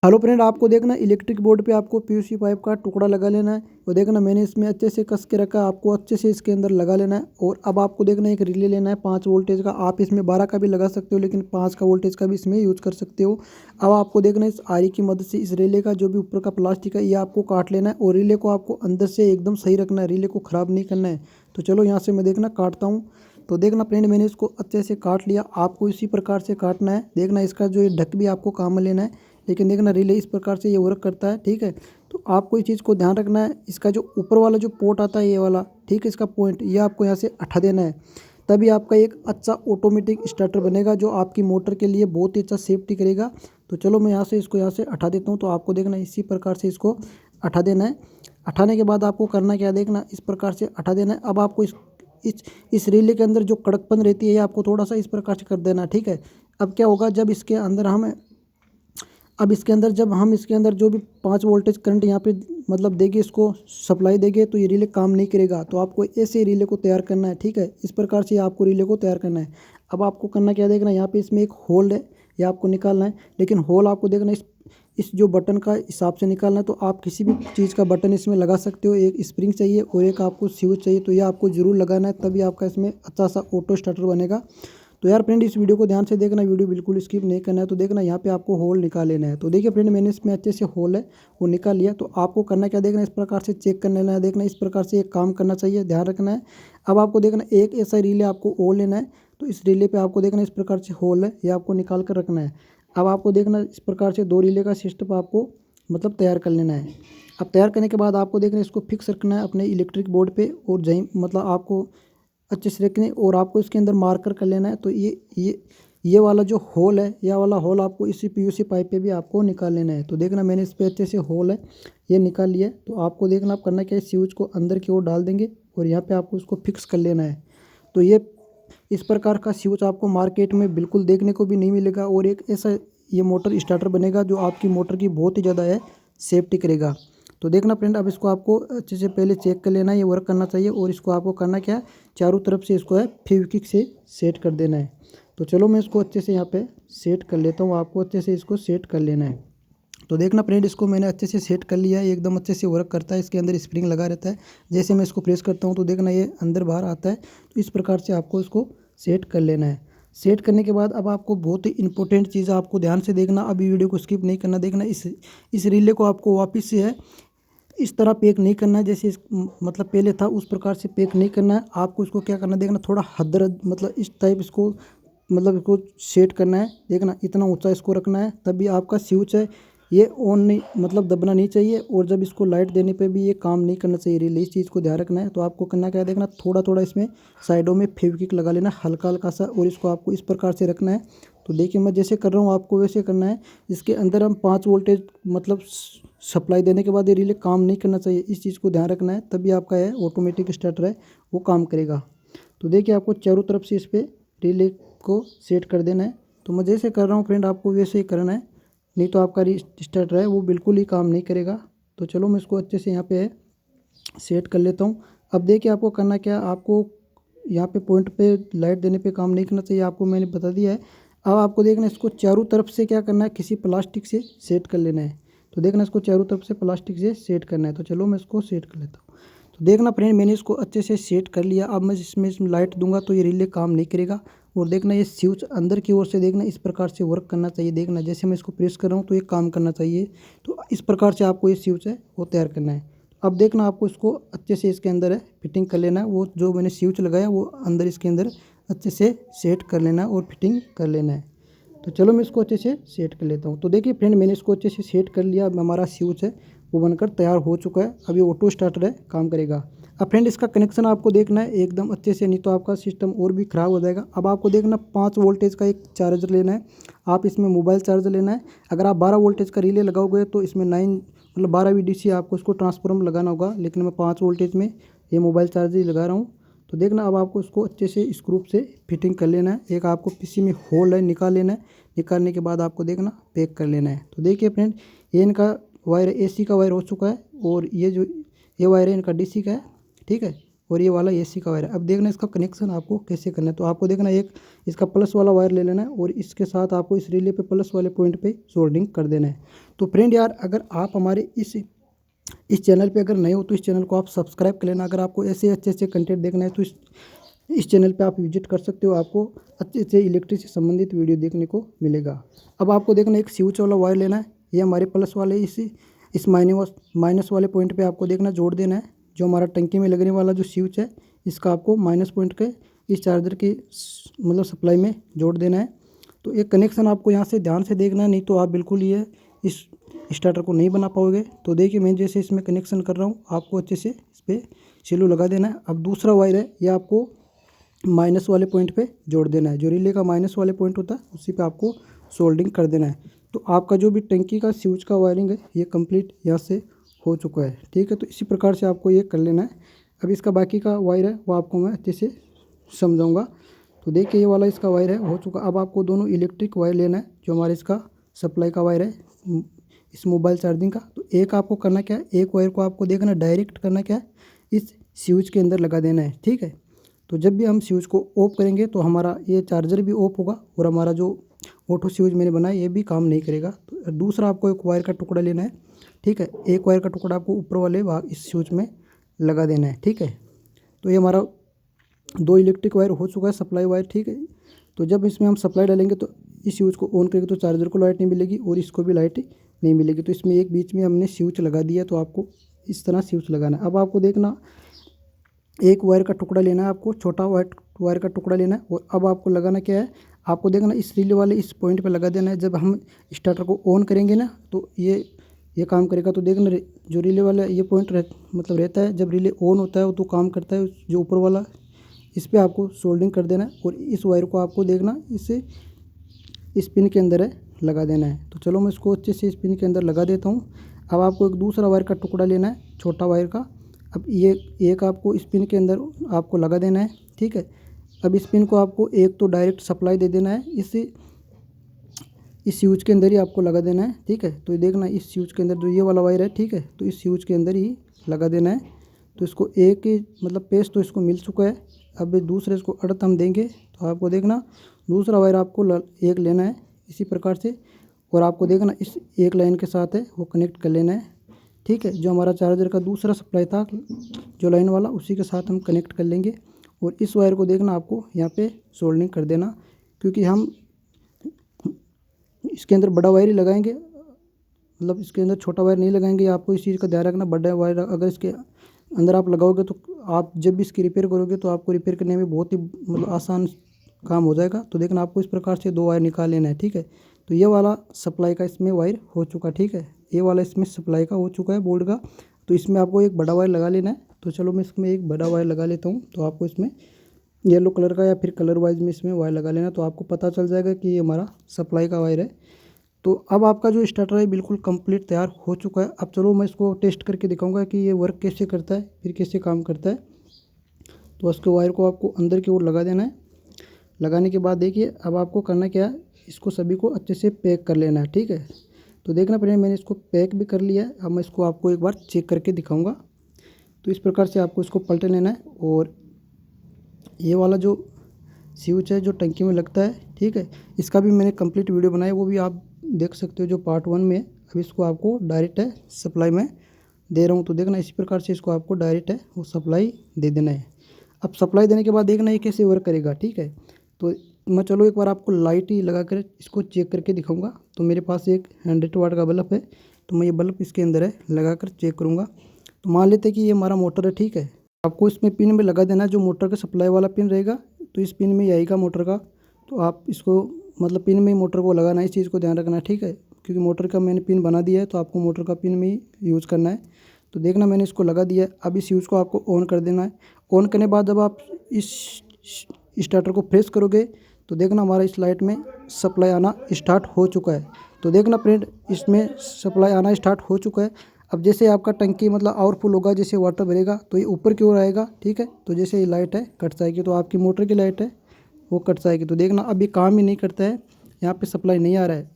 Hello friend, आपको देखना electric board पे आपको पीयूसी पाइप का टुकड़ा लगा लेना है। तो देखना मैंने इसमें अच्छे से कस के रखा है, आपको अच्छे से इसके अंदर लगा लेना है। और अब आपको देखना एक रिले लेना है 5 वोल्टेज का। आप इसमें 12 का भी लगा सकते हो, लेकिन 5 का वोल्टेज का भी इसमें यूज कर सकते हो। अब आपको देखना इस आरी की मदद से इस रिले का जो भी ऊपर का प्लास्टिक है ये आपको काट लेना है। और रिले को आपको अंदर से एकदम सही रखना है, रिले को ख़राब नहीं करना है। तो चलो यहाँ से मैं देखना काटता हूँ। तो देखना फ्रेंड, मैंने इसको अच्छे से काट लिया। आपको इसी प्रकार से काटना है। देखना इसका जो ये ढक भी आपको काम में लेना है। लेकिन देखना रिले इस प्रकार से ये वर्क करता है, ठीक है। तो आपको इस चीज़ को ध्यान रखना है, इसका जो ऊपर वाला जो पोर्ट आता है ये वाला, ठीक है, इसका पॉइंट ये आपको यहाँ से हटा देना है। तभी आपका एक अच्छा ऑटोमेटिक स्टार्टर बनेगा जो आपकी मोटर के लिए बहुत ही अच्छा सेफ्टी करेगा। तो चलो मैं यहाँ से इसको यहाँ से हटा देता हूँ। तो आपको देखना इसी प्रकार से इसको हटा देना है। हटाने के बाद आपको करना क्या, देखना इस प्रकार से हटा देना है। अब आपको इस रिले के अंदर जो कड़कपन रहती है ये आपको थोड़ा सा इस प्रकार से कर देना है, ठीक है। अब क्या होगा, जब हम इसके अंदर जो भी 5 वोल्टेज करंट यहाँ पे मतलब देंगे, इसको सप्लाई देंगे, तो ये रिले काम नहीं करेगा। तो आपको ऐसे रिले को तैयार करना है, ठीक है। इस प्रकार से आपको रिले को तैयार करना है। अब आपको करना क्या, देखना यहाँ पे इसमें एक होल है, ये आपको निकालना है। लेकिन होल आपको देखना इस जो बटन का हिसाब से निकालना है। तो आप किसी भी चीज़ का बटन इसमें लगा सकते हो। एक स्प्रिंग चाहिए और एक आपको स्विच चाहिए। तो ये आपको ज़रूर लगाना है, तभी आपका इसमें अच्छा सा ऑटो स्टार्टर बनेगा। तो यार फ्रेंड, इस वीडियो को ध्यान से देखना, वीडियो बिल्कुल स्किप नहीं करना है। तो देखना यहाँ पे आपको होल निकाल लेना है। तो देखिए फ्रेंड, मैंने इसमें अच्छे से होल है वो निकाल लिया। तो आपको करना क्या, देखना इस प्रकार से चेक कर लेना है। देखना इस प्रकार से एक काम करना चाहिए, ध्यान रखना है। अब आपको देखना एक ऐसा रिले आपको और लेना है। तो इस रिले पे आपको देखना इस प्रकार से होल है, ये आपको निकाल कर रखना है। अब आपको देखना इस प्रकार से 2 रिले का सिस्टम आपको मतलब तैयार कर लेना है। अब तैयार करने के बाद आपको देखना इसको फिक्स रखना है अपने इलेक्ट्रिक बोर्ड पे। और जहीं मतलब आपको अच्छे से रखने और आपको इसके अंदर मार्कर कर लेना है। तो ये वाला जो होल है, यह वाला होल आपको इसी पीयूसी पाइप पे भी आपको निकाल लेना है। तो देखना मैंने इस पे अच्छे से होल है ये निकाल लिया है। तो आपको देखना आप करना क्या है, स्विच को अंदर की ओर डाल देंगे और यहाँ पे आपको इसको फिक्स कर लेना है। तो ये इस प्रकार का स्विच आपको मार्केट में बिल्कुल देखने को भी नहीं मिलेगा। और एक ऐसा ये मोटर स्टार्टर बनेगा जो आपकी मोटर की बहुत ही ज़्यादा है सेफ्टी करेगा। तो देखना फ्रेंड, अब इसको आपको अच्छे से पहले चेक कर लेना है, ये वर्क करना चाहिए। और इसको आपको करना क्या है, चारों तरफ से इसको है फेविक्विक से सेट कर देना है। तो चलो मैं इसको अच्छे से यहाँ पे सेट कर लेता हूँ, आपको अच्छे से इसको सेट कर लेना है। तो देखना फ्रेंड, इसको मैंने अच्छे से सेट कर लिया है, एकदम अच्छे से वर्क करता है। इसके अंदर स्प्रिंग लगा रहता है, जैसे मैं इसको प्रेस करता हूँ तो देखना ये अंदर बाहर आता है। तो इस प्रकार से आपको इसको सेट कर लेना है। सेट करने के बाद अब आपको बहुत ही इंपॉर्टेंट चीज़ आपको ध्यान से देखना, अभी वीडियो को स्किप नहीं करना। देखना इस रिले को आपको वापस से है इस तरह पैक नहीं करना है, जैसे मतलब पहले था उस प्रकार से पैक नहीं करना है। आपको इसको क्या करना है, देखना थोड़ा हदर मतलब इस टाइप इसको मतलब इसको सेट करना है। देखना इतना ऊंचा इसको रखना है, तभी आपका स्विच है ये ऑन नहीं मतलब दबना नहीं चाहिए। और जब इसको लाइट देने पे भी ये काम नहीं करना चाहिए रिले, इस चीज़ को ध्यान रखना है। तो आपको करना क्या है, देखना थोड़ा थोड़ा इसमें साइडों में फेविक्विक लगा लेना हल्का हल्का सा, और इसको आपको इस प्रकार से रखना है। तो देखिए मैं जैसे कर रहा हूँ आपको वैसे करना है। इसके अंदर हम 5 वोल्टेज मतलब सप्लाई देने के बाद ये रिले काम नहीं करना चाहिए, इस चीज़ को ध्यान रखना है, तभी आपका है ऑटोमेटिक स्टार्टर है वो काम करेगा। तो देखिए आपको चारों तरफ से इस पर रिले को सेट कर देना है। तो मैं जैसे कर रहा हूँ फ्रेंड, आपको वैसे ही करना है, नहीं तो आपका स्टार्टर है वो बिल्कुल ही काम नहीं करेगा। तो चलो मैं इसको अच्छे से यहाँ पे सेट कर लेता हूँ। अब देखिए आपको करना क्या, आपको यहाँ पे पॉइंट पे लाइट देने पे काम नहीं करना चाहिए, आपको मैंने बता दिया है। अब आपको देखना इसको चारों तरफ से क्या करना है, किसी प्लास्टिक से सेट कर लेना है। तो देखना इसको चारों तरफ से प्लास्टिक से सेट करना है। तो चलो मैं इसको सेट कर लेता हूँ। तो देखना फ्रेंड, मैंने इसको अच्छे से सेट कर लिया। अब मैं इसमें लाइट दूंगा तो ये रिले काम नहीं करेगा। और देखना ये स्विच अंदर की ओर से देखना इस प्रकार से वर्क करना चाहिए। देखना जैसे मैं इसको प्रेस कर रहा हूँ तो ये काम करना चाहिए। तो इस प्रकार से आपको ये स्विच है वो तैयार करना है। अब देखना आपको इसको अच्छे से इसके अंदर है फिटिंग कर लेना है, वो जो मैंने स्विच लगाया वो अंदर इसके अंदर अच्छे से सेट कर लेना है और फिटिंग कर लेना है। तो चलो मैं इसको अच्छे से सेट कर लेता हूँ। तो देखिए फ्रेंड, मैंने इसको अच्छे से सेट कर लिया। अब हमारा स्विच है वो बनकर तैयार हो चुका है। अब ये ऑटो स्टार्टर है, काम करेगा। अब फ्रेंड इसका कनेक्शन आपको देखना है एकदम अच्छे से, नहीं तो आपका सिस्टम और भी ख़राब हो जाएगा। अब आपको देखना 5 वोल्टेज का एक चार्जर लेना है, आप इसमें मोबाइल चार्जर लेना है। अगर आप 12 वोल्टेज का रिले लगाओगे तो इसमें 9 मतलब 12 VDC आपको इसको ट्रांसफॉर्मर लगाना होगा, लेकिन मैं 5 वोल्टेज में ये मोबाइल चार्जर ही लगा रहा हूँ। तो देखना अब आपको इसको अच्छे से स्क्रू से फिटिंग कर लेना है। एक आपको पीसी में होल है निकाल लेना है, निकालने के बाद आपको देखना पैक कर लेना है। तो देखिए फ्रेंड, ये इनका वायर AC का वायर हो चुका है, और ये वायर है इनका DC का है, ठीक है। और ये वाला AC का वायर है। अब देखना इसका कनेक्शन आपको कैसे करना है। तो आपको देखना एक इसका प्लस वाला वायर ले लेना है और इसके साथ आपको इस रिले पे प्लस वाले पॉइंट पे सोल्डिंग कर देना है। तो फ्रेंड यार, अगर आप हमारे इस चैनल पे अगर नए हो तो इस चैनल को आप सब्सक्राइब कर लेना। अगर आपको ऐसे अच्छे अच्छे कंटेंट देखना है तो इस चैनल पे आप विजिट कर सकते हो, आपको अच्छे से इलेक्ट्रिक से संबंधित वीडियो देखने को मिलेगा। अब आपको देखना एक स्विच वाला वायर लेना है, ये हमारे प्लस वाले इस माइनस वाले पॉइंट पे आपको देखना जोड़ देना है। जो हमारा टंकी में लगने वाला जो स्विच है, इसका आपको माइनस पॉइंट के इस चार्जर की मतलब सप्लाई में जोड़ देना है। तो एक कनेक्शन आपको यहाँ से ध्यान से देखना है, नहीं तो आप बिल्कुल ये इस स्टार्टर को नहीं बना पाओगे। तो देखिए मैं जैसे इसमें कनेक्शन कर रहा हूँ, आपको अच्छे से इस पर सेलो लगा देना है। अब दूसरा वायर है, ये आपको माइनस वाले पॉइंट पे जोड़ देना है। जो रिले का माइनस वाले पॉइंट होता है उसी पे आपको सोल्डिंग कर देना है। तो आपका जो भी टंकी का स्विच का वायरिंग है ये कंप्लीट यहाँ से हो चुका है, ठीक है। तो इसी प्रकार से आपको ये कर लेना है। अब इसका बाकी का वायर है वो आपको मैं अच्छे से समझाऊँगा। तो देखिए ये वाला इसका वायर है हो चुका। अब आपको दोनों इलेक्ट्रिक वायर लेना है, जो हमारे इसका सप्लाई का वायर है इस मोबाइल चार्जिंग का। तो एक आपको करना क्या है, एक वायर को आपको देखना डायरेक्ट करना क्या है, इस स्विच के अंदर लगा देना है, ठीक है। तो जब भी हम स्विच को ऑफ करेंगे तो हमारा ये चार्जर भी ऑफ होगा और हमारा जो ऑटो स्विच मैंने बनाया ये भी काम नहीं करेगा। तो दूसरा आपको एक वायर का टुकड़ा लेना है, ठीक है। एक वायर का टुकड़ा आपको ऊपर वाले भाग इस स्विच में लगा देना है, ठीक है। तो ये हमारा दो इलेक्ट्रिक वायर हो चुका है, सप्लाई वायर, ठीक है। तो जब इसमें हम सप्लाई डालेंगे तो इस स्विच को ऑन करेंगे तो चार्जर को लाइट नहीं मिलेगी और इसको भी लाइट नहीं मिलेगी। तो इसमें एक बीच में हमने स्विच लगा दिया, तो आपको इस तरह स्विच लगाना है। अब आपको देखना एक वायर का टुकड़ा लेना है, आपको छोटा वायर का टुकड़ा लेना है। और अब आपको लगाना क्या है, आपको देखना इस रिले वाले इस पॉइंट पे लगा देना है। जब हम स्टार्टर को ऑन करेंगे ना तो ये काम करेगा। तो देखना जो रिले वाला ये पॉइंट मतलब रहता है, जब रिले ऑन होता है तो काम करता है जो ऊपर वाला, इस पर आपको सोल्डिंग कर देना है। और इस वायर को आपको देखना इसे इस पिन के अंदर है लगा देना है। तो चलो मैं इसको अच्छे से इस पिन के अंदर लगा देता हूँ। अब आपको एक दूसरा वायर का टुकड़ा लेना है, छोटा वायर का। अब ये एक आपको इस पिन के अंदर आपको लगा देना है, ठीक है। अब इस पिन को आपको एक तो डायरेक्ट सप्लाई दे देना है, इस स्विच के अंदर ही आपको लगा देना है, ठीक है। तो देखना इस स्विच के अंदर जो ये वाला वायर है, ठीक है, तो इस स्विच के अंदर ही लगा देना है। तो इसको एक ही मतलब पेस्ट तो इसको मिल चुका है। अब दूसरे इसको अर्थ हम देंगे तो आपको देखना दूसरा वायर आपको एक लेना है इसी प्रकार से, और आपको देखना इस एक लाइन के साथ है वो कनेक्ट कर लेना है, ठीक है। जो हमारा चार्जर का दूसरा सप्लाई था जो लाइन वाला, उसी के साथ हम कनेक्ट कर लेंगे। और इस वायर को देखना आपको यहाँ पे सोल्डिंग कर देना, क्योंकि हम इसके अंदर बड़ा वायर ही लगाएंगे, मतलब इसके अंदर छोटा वायर नहीं लगाएंगे। आपको इस चीज़ का ध्यान रखना, बड़ा वायर अगर इसके अंदर आप लगाओगे तो आप जब भी इसकी रिपेयर करोगे तो आपको रिपेयर करने में बहुत ही मतलब आसान काम हो जाएगा। तो देखना आपको इस प्रकार से दो वायर निकाल लेना है, ठीक है। तो ये वाला सप्लाई का इसमें वायर हो चुका, ठीक है। ये वाला इसमें सप्लाई का हो चुका है बोर्ड का। तो इसमें आपको एक बड़ा वायर लगा लेना है। तो चलो मैं इसमें एक बड़ा वायर लगा लेता हूँ। तो आपको इसमें येलो कलर का या फिर कलर वाइज में इसमें वायर लगा लेना, तो आपको पता चल जाएगा कि ये हमारा सप्लाई का वायर है। तो अब आपका जो स्टार्टर है बिल्कुल कंप्लीट तैयार हो चुका है। अब चलो मैं इसको टेस्ट करके दिखाऊंगा कि ये वर्क कैसे करता है, फिर कैसे काम करता है। तो उसके वायर को आपको अंदर की ओर लगा देना है। लगाने के बाद देखिए अब आपको करना क्या है, इसको सभी को अच्छे से पैक कर लेना है, ठीक है। तो देखना पड़ेगा, मैंने इसको पैक भी कर लिया है। अब मैं इसको आपको एक बार चेक करके दिखाऊंगा। तो इस प्रकार से आपको इसको पलट लेना है। और ये वाला जो स्विच है जो टंकी में लगता है, ठीक है, इसका भी मैंने कंप्लीट वीडियो बनाया, वो भी आप देख सकते हो जो पार्ट 1 में है। अब इसको आपको डायरेक्ट है सप्लाई में दे रहा हूँ। तो देखना इसी प्रकार से इसको आपको डायरेक्ट है वो सप्लाई दे देना है। अब सप्लाई देने के बाद देखना ये कैसे वर्क करेगा, ठीक है। तो मैं चलो एक बार आपको लाइट ही लगा कर इसको चेक करके दिखाऊंगा। तो मेरे पास एक 100 वाट का बल्ब है, तो मैं ये बल्ब इसके अंदर है लगा कर चेक करूँगा। तो मान लेते हैं कि ये हमारा मोटर है, ठीक है। आपको इसमें पिन में लगा देना है, जो मोटर का सप्लाई वाला पिन रहेगा तो इस पिन में ही आएगा मोटर का। तो आप इसको मतलब पिन में ही मोटर को लगाना है, इस चीज़ को ध्यान रखना है, ठीक है। क्योंकि मोटर का मैंने पिन बना दिया है तो आपको मोटर का पिन में ही यूज़ करना है। तो देखना मैंने इसको लगा दिया है। अब इस स्विच को आपको ऑन कर देना है। ऑन करने के बाद जब आप इस स्टार्टर को प्रेस करोगे तो देखना हमारा इस लाइट में सप्लाई आना स्टार्ट हो चुका है। तो देखना फ्रेंड इसमें सप्लाई आना स्टार्ट हो चुका है। अब जैसे आपका टंकी मतलब और फुल होगा, जैसे वाटर भरेगा तो ये ऊपर की ओर आएगा, ठीक है। तो जैसे ये लाइट है कट जाएगी, तो आपकी मोटर की लाइट है वो कट जाएगी। तो देखना अब ये काम ही नहीं करता है, यहाँ पे सप्लाई नहीं आ रहा है।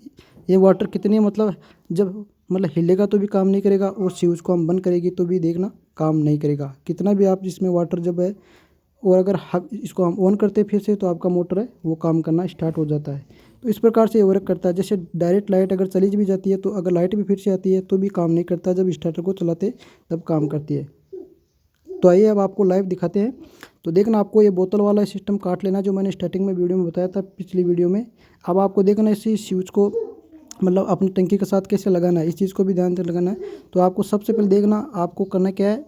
ये वाटर कितनी मतलब जब मतलब हिलेगा तो भी काम नहीं करेगा, और स्विच को हम बंद करेगी तो भी देखना काम नहीं करेगा, कितना भी आप इसमें वाटर जब है। और अगर इसको हम ऑन करते फिर से तो आपका मोटर है वो काम करना स्टार्ट हो जाता है। तो इस प्रकार से ये वर्क करता है। जैसे डायरेक्ट लाइट अगर चली भी जाती है तो अगर लाइट भी फिर से आती है तो भी काम नहीं करता, जब स्टार्टर को चलाते तब काम करती है। तो आइए अब आपको लाइव दिखाते हैं। तो देखना आपको ये बोतल वाला सिस्टम काट लेना जो मैंने स्टार्टिंग में वीडियो में बताया था, पिछली वीडियो में। अब आपको देखना इसी स्विच को मतलब अपनी टंकी के साथ कैसे लगाना है, इस चीज़ को भी ध्यान से लगाना है। तो आपको सबसे पहले देखना आपको करना क्या है,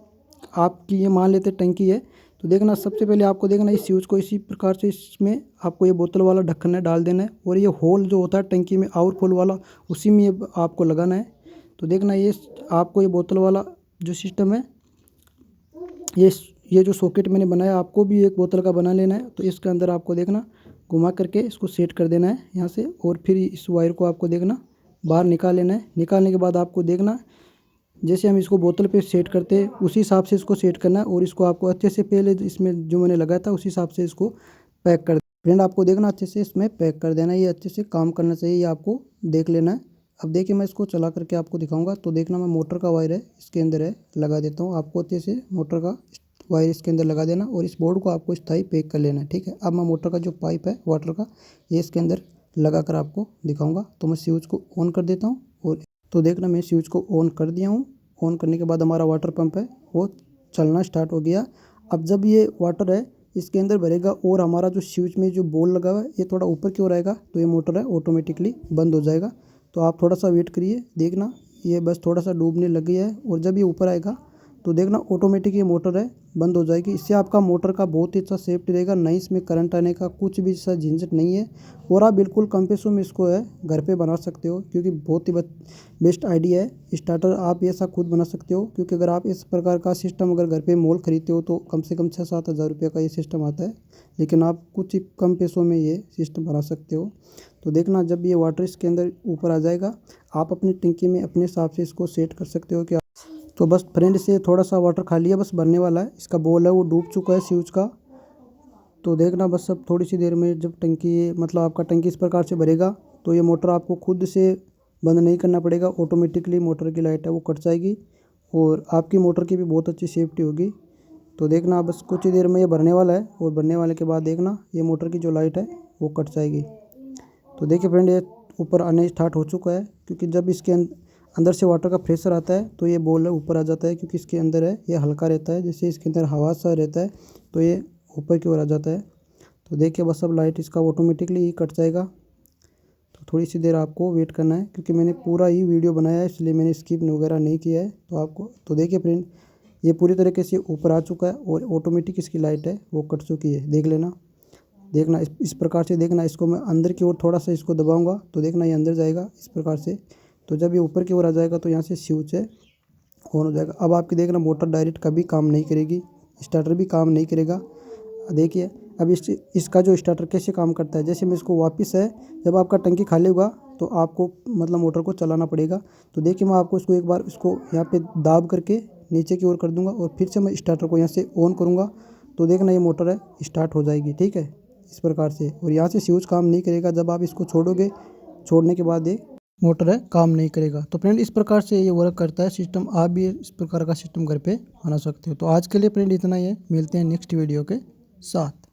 आपकी ये मान लेते टंकी है, तो देखना सबसे पहले आपको देखना इस स्विच को इसी प्रकार से इसमें आपको ये बोतल वाला ढक्कन है डाल देना है, और ये होल जो होता है टंकी में आउटफॉल वाला उसी में ये आपको लगाना है। तो देखना ये आपको ये बोतल वाला जो सिस्टम है, ये जो सॉकेट मैंने बनाया आपको भी एक बोतल का बना लेना है। तो इसके अंदर आपको देखना घुमा करके इसको सेट कर देना है यहाँ से, और फिर इस वायर को आपको देखना बाहर निकाल लेना है। निकालने के बाद आपको देखना जैसे हम इसको बोतल पे सेट करते हैं उसी हिसाब से इसको सेट करना है, और इसको आपको अच्छे से पहले इसमें जो मैंने लगाया था उसी हिसाब से इसको पैक कर फ्रेंड आपको देखना अच्छे से इसमें पैक कर देना है। ये अच्छे से काम करना चाहिए, ये आपको देख लेना है। अब देखिए मैं इसको चला करके आपको दिखाऊंगा। तो देखना मैं मोटर का वायर है इसके अंदर है लगा देता हूँ, आपको अच्छे से मोटर का वायर इसके अंदर लगा देना, और इस बोर्ड को आपको स्थायी पैक कर लेना है, ठीक है। अब मैं मोटर का जो पाइप है वाटर का ये इसके अंदर लगा कर आपको दिखाऊंगा। तो मैं स्विच को ऑन कर देता हूँ, और तो देखना मैं स्विच को ऑन कर दिया हूँ। ऑन करने के बाद हमारा वाटर पंप है वो चलना स्टार्ट हो गया। अब जब ये वाटर है इसके अंदर भरेगा और हमारा जो स्विच में जो बॉल लगा हुआ है ये थोड़ा ऊपर की ओर आएगा, तो ये मोटर है ऑटोमेटिकली बंद हो जाएगा। तो आप थोड़ा सा वेट करिए, देखना ये बस थोड़ा सा डूबने लग गया है, और जब ये ऊपर आएगा तो देखना ऑटोमेटिक ये मोटर है बंद हो जाएगी। इससे आपका मोटर का बहुत ही अच्छा सेफ्टी रहेगा, नहीं इसमें करंट आने का कुछ भी ऐसा झंझट नहीं है, और आप बिल्कुल कम पैसों में इसको है घर पे बना सकते हो, क्योंकि बहुत ही बेस्ट आइडिया है। स्टार्टर आप ऐसा खुद बना सकते हो, क्योंकि अगर आप इस प्रकार का सिस्टम अगर घर पे मोल खरीदते हो तो कम से कम 6-7 हज़ार रुपये का ये सिस्टम आता है, लेकिन आप कुछ ही कम पैसों में ये सिस्टम बना सकते हो। तो देखना जब ये वाटर इसके अंदर ऊपर आ जाएगा आप अपनी टंकी में अपने हिसाब से इसको सेट कर सकते हो। कि तो बस फ्रेंड से थोड़ा सा वाटर खाली है, बस भरने वाला है, इसका बॉल है वो डूब चुका है स्विच का। तो देखना बस अब थोड़ी सी देर में जब टंकी मतलब आपका टंकी इस प्रकार से भरेगा तो ये मोटर आपको खुद से बंद नहीं करना पड़ेगा, ऑटोमेटिकली मोटर की लाइट है वो कट जाएगी, और आपकी मोटर की भी बहुत अच्छी सेफ्टी होगी। तो देखना बस कुछ ही देर में ये भरने वाला है, और भरने वाले के बाद देखना ये मोटर की जो लाइट है वो कट जाएगी। तो देखिए फ्रेंड ये ऊपर आने स्टार्ट हो चुका है, क्योंकि जब इसके अंदर से वाटर का प्रेशर आता है तो ये बॉल ऊपर आ जाता है, क्योंकि इसके अंदर है ये हल्का रहता है, जैसे इसके अंदर हवा सा रहता है तो ये ऊपर की ओर आ जाता है। तो देखिए बस अब लाइट इसका ऑटोमेटिकली ही कट जाएगा। तो थोड़ी सी देर आपको वेट करना है, क्योंकि मैंने पूरा ही वीडियो बनाया है इसलिए मैंने स्किप वगैरह नहीं किया है। तो आपको तो देखिए फ्रेंड ये पूरी तरीके से ऊपर आ चुका है, और ऑटोमेटिक इसकी लाइट है वो कट चुकी है, देख लेना। देखना इस प्रकार से देखना, इसको मैं अंदर की ओर थोड़ा सा इसको दबाऊंगा तो देखना ये अंदर जाएगा इस प्रकार से। तो जब ये ऊपर की ओर आ जाएगा तो यहाँ से स्विच है ऑन हो जाएगा। अब आपकी देखना मोटर डायरेक्ट कभी काम नहीं करेगी, स्टार्टर भी काम नहीं करेगा। देखिए अब इसका जो स्टार्टर कैसे काम करता है, जैसे मैं इसको वापस है जब आपका टंकी खाली होगा तो आपको मतलब मोटर को चलाना पड़ेगा। तो देखिए मैं आपको इसको एक बार इसको यहाँ पे दाब करके नीचे की ओर कर दूंगा, और फिर से मैं स्टार्टर को यहाँ से ऑन करूँगा तो देखना ये मोटर है स्टार्ट हो जाएगी, ठीक है इस प्रकार से। और यहाँ से स्विच काम नहीं करेगा, जब आप इसको छोड़ोगे छोड़ने के बाद ये मोटर है काम नहीं करेगा। तो फ्रेंड इस प्रकार से ये वर्क करता है सिस्टम, आप भी इस प्रकार का सिस्टम घर पे बना सकते हो। तो आज के लिए फ्रेंड इतना ही है, मिलते हैं नेक्स्ट वीडियो के साथ।